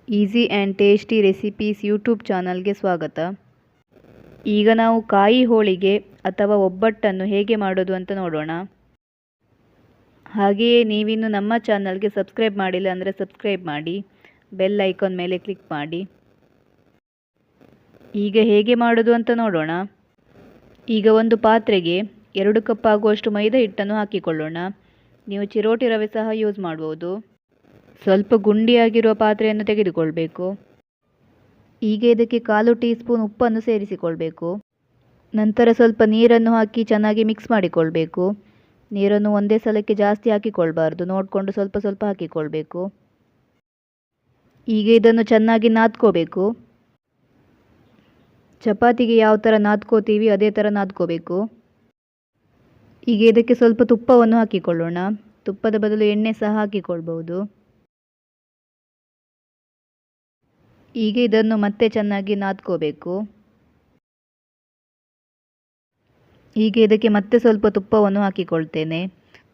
Easy and tasty recipes YouTube ಚಾನಲ್ಗೆ ಸ್ವಾಗತ. ಈಗ ನಾವು ಕಾಯಿ ಹೋಳಿಗೆ ಅಥವಾ ಒಬ್ಬಟ್ಟನ್ನು ಹೇಗೆ ಮಾಡೋದು ಅಂತ ನೋಡೋಣ. ಹಾಗೆಯೇ ನೀವಿನ್ನು ನಮ್ಮ ಚಾನಲ್ಗೆ ಸಬ್ಸ್ಕ್ರೈಬ್ ಮಾಡಿಲ್ಲ ಅಂದರೆ ಸಬ್ಸ್ಕ್ರೈಬ್ ಮಾಡಿ, ಬೆಲ್ ಐಕಾನ್ ಮೇಲೆ ಕ್ಲಿಕ್ ಮಾಡಿ. ಈಗ ಹೇಗೆ ಮಾಡೋದು ಅಂತ ನೋಡೋಣ. ಈಗ ಒಂದು ಪಾತ್ರೆಗೆ 2 ಕಪ್ ಆಗುವಷ್ಟು ಮೈದಾ ಹಿಟ್ಟನ್ನು ಹಾಕಿಕೊಳ್ಳೋಣ. ನೀವು ಚಿರೋಟಿ ರವೆ ಸಹ ಯೂಸ್ ಮಾಡ್ಬೋದು. ಸ್ವಲ್ಪ ಗುಂಡಿಯಾಗಿರುವ ಪಾತ್ರೆಯನ್ನು ತೆಗೆದುಕೊಳ್ಬೇಕು. ಈಗ ಇದಕ್ಕೆ 1/4 ಟೀ ಸ್ಪೂನ್ ಉಪ್ಪನ್ನು ಸೇರಿಸಿಕೊಳ್ಬೇಕು. ನಂತರ ಸ್ವಲ್ಪ ನೀರನ್ನು ಹಾಕಿ ಚೆನ್ನಾಗಿ ಮಿಕ್ಸ್ ಮಾಡಿಕೊಳ್ಬೇಕು. ನೀರನ್ನು ಒಂದೇ ಸಲಕ್ಕೆ ಜಾಸ್ತಿ ಹಾಕಿಕೊಳ್ಬಾರ್ದು, ನೋಡಿಕೊಂಡು ಸ್ವಲ್ಪ ಸ್ವಲ್ಪ ಹಾಕಿಕೊಳ್ಬೇಕು. ಈಗ ಇದನ್ನು ಚೆನ್ನಾಗಿ ನಾದ್ಕೋಬೇಕು. ಚಪಾತಿಗೆ ಯಾವ ಥರ ನಾದ್ಕೋತೀವಿ ಅದೇ ಥರ ನಾದ್ಕೋಬೇಕು. ಈಗ ಇದಕ್ಕೆ ಸ್ವಲ್ಪ ತುಪ್ಪವನ್ನು ಹಾಕಿಕೊಳ್ಳೋಣ. ತುಪ್ಪದ ಬದಲು ಎಣ್ಣೆ ಸಹ ಹಾಕಿಕೊಳ್ಬಹುದು. ಈಗ ಇದನ್ನು ಮತ್ತೆ ಚೆನ್ನಾಗಿ ನಾದ್ಕೋಬೇಕು. ಈಗ ಇದಕ್ಕೆ ಮತ್ತೆ ಸ್ವಲ್ಪ ತುಪ್ಪವನ್ನು ಹಾಕಿಕೊಳ್ತೇನೆ.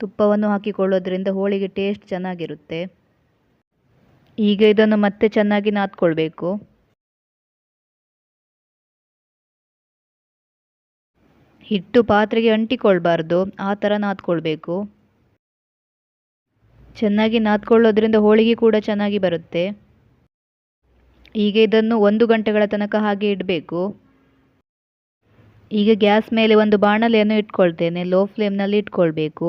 ತುಪ್ಪವನ್ನು ಹಾಕಿಕೊಳ್ಳೋದ್ರಿಂದ ಹೋಳಿಗೆ ಟೇಸ್ಟ್ ಚೆನ್ನಾಗಿರುತ್ತೆ. ಈಗ ಇದನ್ನು ಮತ್ತೆ ಚೆನ್ನಾಗಿ ನಾದ್ಕೊಳ್ಬೇಕು. ಹಿಟ್ಟು ಪಾತ್ರೆಗೆ ಅಂಟಿಕೊಳ್ಬಾರ್ದು, ಆ ಥರ ನಾದ್ಕೊಳ್ಬೇಕು. ಚೆನ್ನಾಗಿ ನಾದ್ಕೊಳ್ಳೋದ್ರಿಂದ ಹೋಳಿಗೆ ಕೂಡ ಚೆನ್ನಾಗಿ ಬರುತ್ತೆ. ಈಗ ಇದನ್ನು 1 ಗಂಟೆಗಳ ತನಕ ಹಾಗೆ ಇಡಬೇಕು. ಈಗ ಗ್ಯಾಸ್ ಮೇಲೆ ಒಂದು ಬಾಣಲೆಯನ್ನು ಇಟ್ಕೊಳ್ತೇನೆ. ಲೋ ಫ್ಲೇಮ್ನಲ್ಲಿ ಇಟ್ಕೊಳ್ಬೇಕು.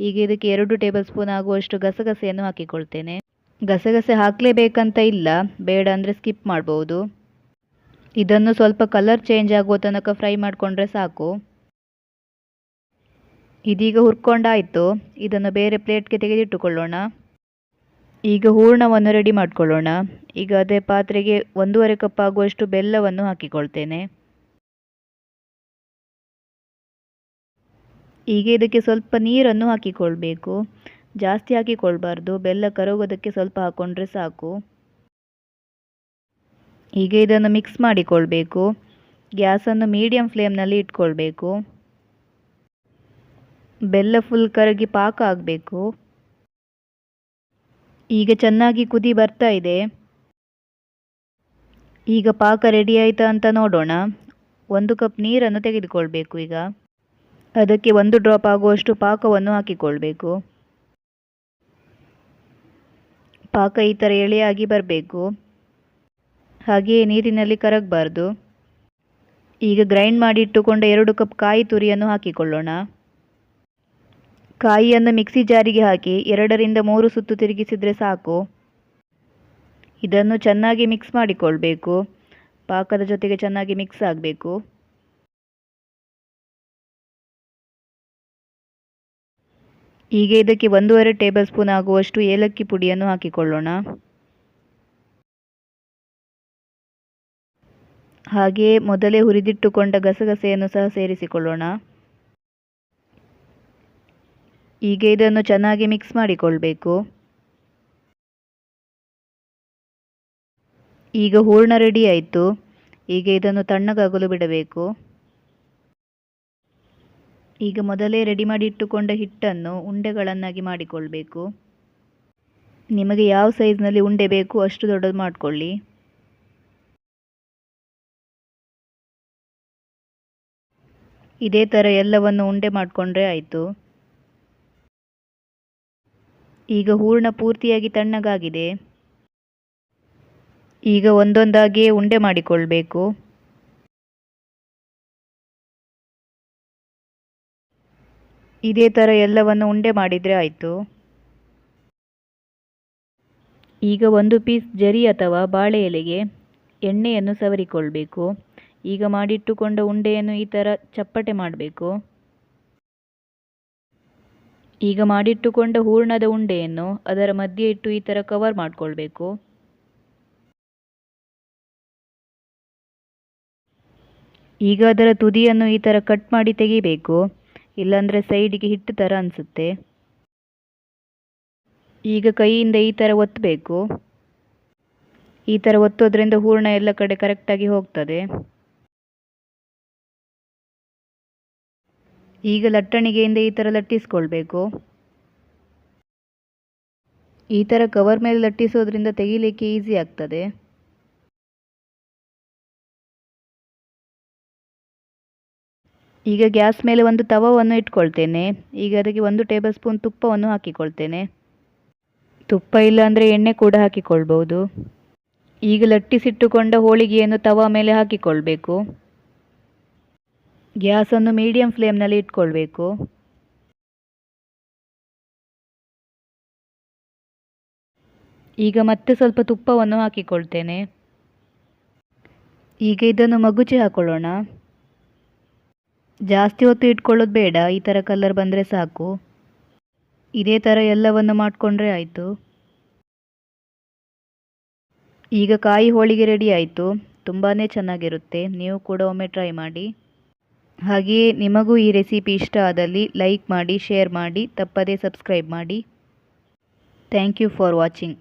ಈಗ ಇದಕ್ಕೆ 2 ಟೇಬಲ್ ಸ್ಪೂನ್ ಆಗುವಷ್ಟು ಗಸಗಸೆಯನ್ನು ಹಾಕಿಕೊಳ್ತೇನೆ. ಗಸಗಸೆ ಹಾಕಲೇಬೇಕಂತ ಇಲ್ಲ, ಬೇಡ ಅಂದರೆ ಸ್ಕಿಪ್ ಮಾಡ್ಬೋದು. ಇದನ್ನು ಸ್ವಲ್ಪ ಕಲರ್ ಚೇಂಜ್ ಆಗುವ ತನಕ ಫ್ರೈ ಮಾಡಿಕೊಂಡ್ರೆ ಸಾಕು. ಇದೀಗ ಹುರ್ಕೊಂಡಾಯಿತು. ಇದನ್ನು ಬೇರೆ ಪ್ಲೇಟ್ಗೆ ತೆಗೆದಿಟ್ಟುಕೊಳ್ಳೋಣ. ಈಗ ಹೂರಣವನ್ನು ರೆಡಿ ಮಾಡ್ಕೊಳ್ಳೋಣ. ಈಗ ಅದೇ ಪಾತ್ರೆಗೆ 1/2 ಕಪ್ ಆಗುವಷ್ಟು ಬೆಲ್ಲವನ್ನು ಹಾಕಿಕೊಳ್ತೇನೆ. ಈಗ ಇದಕ್ಕೆ ಸ್ವಲ್ಪ ನೀರನ್ನು ಹಾಕಿಕೊಳ್ಬೇಕು. ಜಾಸ್ತಿ ಹಾಕಿಕೊಳ್ಬಾರ್ದು, ಬೆಲ್ಲ ಕರಗೋದಕ್ಕೆ ಸ್ವಲ್ಪ ಹಾಕ್ಕೊಂಡ್ರೆ ಸಾಕು. ಈಗ ಇದನ್ನು ಮಿಕ್ಸ್ ಮಾಡಿಕೊಳ್ಬೇಕು. ಗ್ಯಾಸನ್ನು ಮೀಡಿಯಂ ಫ್ಲೇಮ್ನಲ್ಲಿ ಇಟ್ಕೊಳ್ಬೇಕು. ಬೆಲ್ಲ ಫುಲ್ ಕರಗಿ ಪಾಕ ಆಗಬೇಕು. ಈಗ ಚೆನ್ನಾಗಿ ಕುದಿ ಬರ್ತಾ ಇದೆ. ಈಗ ಪಾಕ ರೆಡಿ ಆಯಿತಾ ಅಂತ ನೋಡೋಣ. 1 ಕಪ್ ನೀರನ್ನು ತೆಗೆದುಕೊಳ್ಬೇಕು. ಈಗ ಅದಕ್ಕೆ 1 ಡ್ರಾಪ್ ಆಗುವಷ್ಟು ಪಾಕವನ್ನು ಹಾಕಿಕೊಳ್ಬೇಕು. ಪಾಕ ಈ ಥರ ಎಳೆಯಾಗಿ ಬರಬೇಕು. ಹಾಗೆಯೇ ನೀರಿನಲ್ಲಿ ಕರಗಬಾರ್ದು. ಈಗ ಗ್ರೈಂಡ್ ಮಾಡಿ ಇಟ್ಟುಕೊಂಡ 2 ಕಪ್ ಕಾಯಿ ತುರಿಯನ್ನು ಹಾಕಿಕೊಳ್ಳೋಣ. ಕಾಯಿಯನ್ನು ಮಿಕ್ಸಿ ಜಾರಿಗೆ ಹಾಕಿ 2 ರಿಂದ 3 ಸುತ್ತು ತಿರುಗಿಸಿದರೆ ಸಾಕು. ಇದನ್ನು ಚೆನ್ನಾಗಿ ಮಿಕ್ಸ್ ಮಾಡಿಕೊಳ್ಬೇಕು. ಪಾಕದ ಜೊತೆಗೆ ಚೆನ್ನಾಗಿ ಮಿಕ್ಸ್ ಆಗಬೇಕು. ಈಗ ಇದಕ್ಕೆ 1/2 ಟೇಬಲ್ ಸ್ಪೂನ್ ಆಗುವಷ್ಟು ಏಲಕ್ಕಿ ಪುಡಿಯನ್ನು ಹಾಕಿಕೊಳ್ಳೋಣ. ಹಾಗೆಯೇ ಮೊದಲೇ ಹುರಿದಿಟ್ಟುಕೊಂಡ ಗಸಗಸೆಯನ್ನು ಸಹ ಸೇರಿಸಿಕೊಳ್ಳೋಣ. ಈಗ ಇದನ್ನು ಚೆನ್ನಾಗಿ ಮಿಕ್ಸ್ ಮಾಡಿಕೊಳ್ಬೇಕು. ಈಗ ಹೂರಣ ರೆಡಿ ಆಯಿತು. ಈಗ ಇದನ್ನು ತಣ್ಣಗಾಗಲು ಬಿಡಬೇಕು. ಈಗ ಮೊದಲೇ ರೆಡಿ ಮಾಡಿ ಇಟ್ಟುಕೊಂಡ ಹಿಟ್ಟನ್ನು ಉಂಡೆಗಳನ್ನಾಗಿ ಮಾಡಿಕೊಳ್ಬೇಕು. ನಿಮಗೆ ಯಾವ ಸೈಜ್ನಲ್ಲಿ ಉಂಡೆ ಬೇಕು ಅಷ್ಟು ದೊಡ್ಡದು ಮಾಡಿಕೊಳ್ಳಿ. ಇದೇ ಥರ ಎಲ್ಲವನ್ನು ಉಂಡೆ ಮಾಡಿಕೊಂಡ್ರೆ ಆಯಿತು. ಈಗ ಹೂರಣ ಪೂರ್ತಿಯಾಗಿ ತಣ್ಣಗಾಗಿದೆ. ಈಗ ಒಂದೊಂದಾಗಿಯೇ ಉಂಡೆ ಮಾಡಿಕೊಳ್ಬೇಕು. ಇದೇ ಥರ ಎಲ್ಲವನ್ನು ಉಂಡೆ ಮಾಡಿದರೆ ಆಯಿತು. ಈಗ 1 ಪೀಸ್ ಜರಿ ಅಥವಾ ಬಾಳೆ ಎಲೆಗೆ ಎಣ್ಣೆಯನ್ನು ಸವರಿಕೊಳ್ಬೇಕು. ಈಗ ಮಾಡಿಟ್ಟುಕೊಂಡ ಉಂಡೆಯನ್ನು ಈ ಥರ ಚಪ್ಪಟೆ ಮಾಡಬೇಕು. ಈಗ ಮಾಡಿಟ್ಟುಕೊಂಡ ಹೂರಣದ ಉಂಡೆಯನ್ನು ಅದರ ಮಧ್ಯೆ ಇಟ್ಟು ಈ ಥರ ಕವರ್ ಮಾಡಿಕೊಳ್ಬೇಕು. ಈಗ ಅದರ ತುದಿಯನ್ನು ಈ ಥರ ಕಟ್ ಮಾಡಿ ತೆಗಿಬೇಕು, ಇಲ್ಲಾಂದರೆ ಸೈಡಿಗೆ ಹಿಟ್ಟು ಥರ ಅನಿಸುತ್ತೆ. ಈಗ ಕೈಯಿಂದ ಈ ಥರ ಒತ್ತಬೇಕು. ಈ ಥರ ಒತ್ತೋದ್ರಿಂದ ಹೂರಣ ಎಲ್ಲ ಕಡೆ ಕರೆಕ್ಟಾಗಿ ಹೋಗ್ತದೆ. ಈಗ ಲಟ್ಟಣಿಗೆಯಿಂದ ಈ ಥರ ಲಟ್ಟಿಸ್ಕೊಳ್ಬೇಕು. ಈ ಥರ ಕವರ್ ಮೇಲೆ ಲಟ್ಟಿಸೋದ್ರಿಂದ ತೆಗಿಲಿಕ್ಕೆ ಈಸಿ ಆಗ್ತದೆ. ಈಗ ಗ್ಯಾಸ್ ಮೇಲೆ ಒಂದು ತವವನ್ನು ಇಟ್ಕೊಳ್ತೇನೆ. ಈಗ ಅದಕ್ಕೆ 1 ಟೇಬಲ್ ಸ್ಪೂನ್ ತುಪ್ಪವನ್ನು ಹಾಕಿಕೊಳ್ತೇನೆ. ತುಪ್ಪ ಇಲ್ಲ ಅಂದರೆ ಎಣ್ಣೆ ಕೂಡ ಹಾಕಿಕೊಳ್ಬೋದು. ಈಗ ಲಟ್ಟಿಸಿಟ್ಟುಕೊಂಡ ಹೋಳಿಗೆಯನ್ನು ತವ ಮೇಲೆ ಹಾಕಿಕೊಳ್ಬೇಕು. ಗ್ಯಾಸನ್ನು ಮೀಡಿಯಂ ಫ್ಲೇಮ್ನಲ್ಲಿ ಇಟ್ಕೊಳ್ಬೇಕು. ಈಗ ಮತ್ತೆ ಸ್ವಲ್ಪ ತುಪ್ಪವನ್ನು ಹಾಕಿಕೊಳ್ತೇನೆ. ಈಗ ಇದನ್ನು ಮಗುಚಿ ಹಾಕೊಳ್ಳೋಣ. ಜಾಸ್ತಿ ಹೊತ್ತು ಇಟ್ಕೊಳ್ಳೋದು ಬೇಡ, ಈ ಥರ ಕಲರ್ ಬಂದರೆ ಸಾಕು. ಇದೇ ಥರ ಎಲ್ಲವನ್ನು ಮಾಡಿಕೊಂಡ್ರೆ ಆಯಿತು. ಈಗ ಕಾಯಿ ಹೋಳಿಗೆ ರೆಡಿ ಆಯಿತು. ತುಂಬಾ ಚೆನ್ನಾಗಿರುತ್ತೆ. ನೀವು ಕೂಡ ಒಮ್ಮೆ ಟ್ರೈ ಮಾಡಿ. ಹಾಗೆಯೇ ನಿಮಗೂ ಈ ರೆಸಿಪಿ ಇಷ್ಟ ಆದಲ್ಲಿ ಲೈಕ್ ಮಾಡಿ, ಶೇರ್ ಮಾಡಿ, ತಪ್ಪದೇ ಸಬ್ಸ್ಕ್ರೈಬ್ ಮಾಡಿ. Thank you for watching.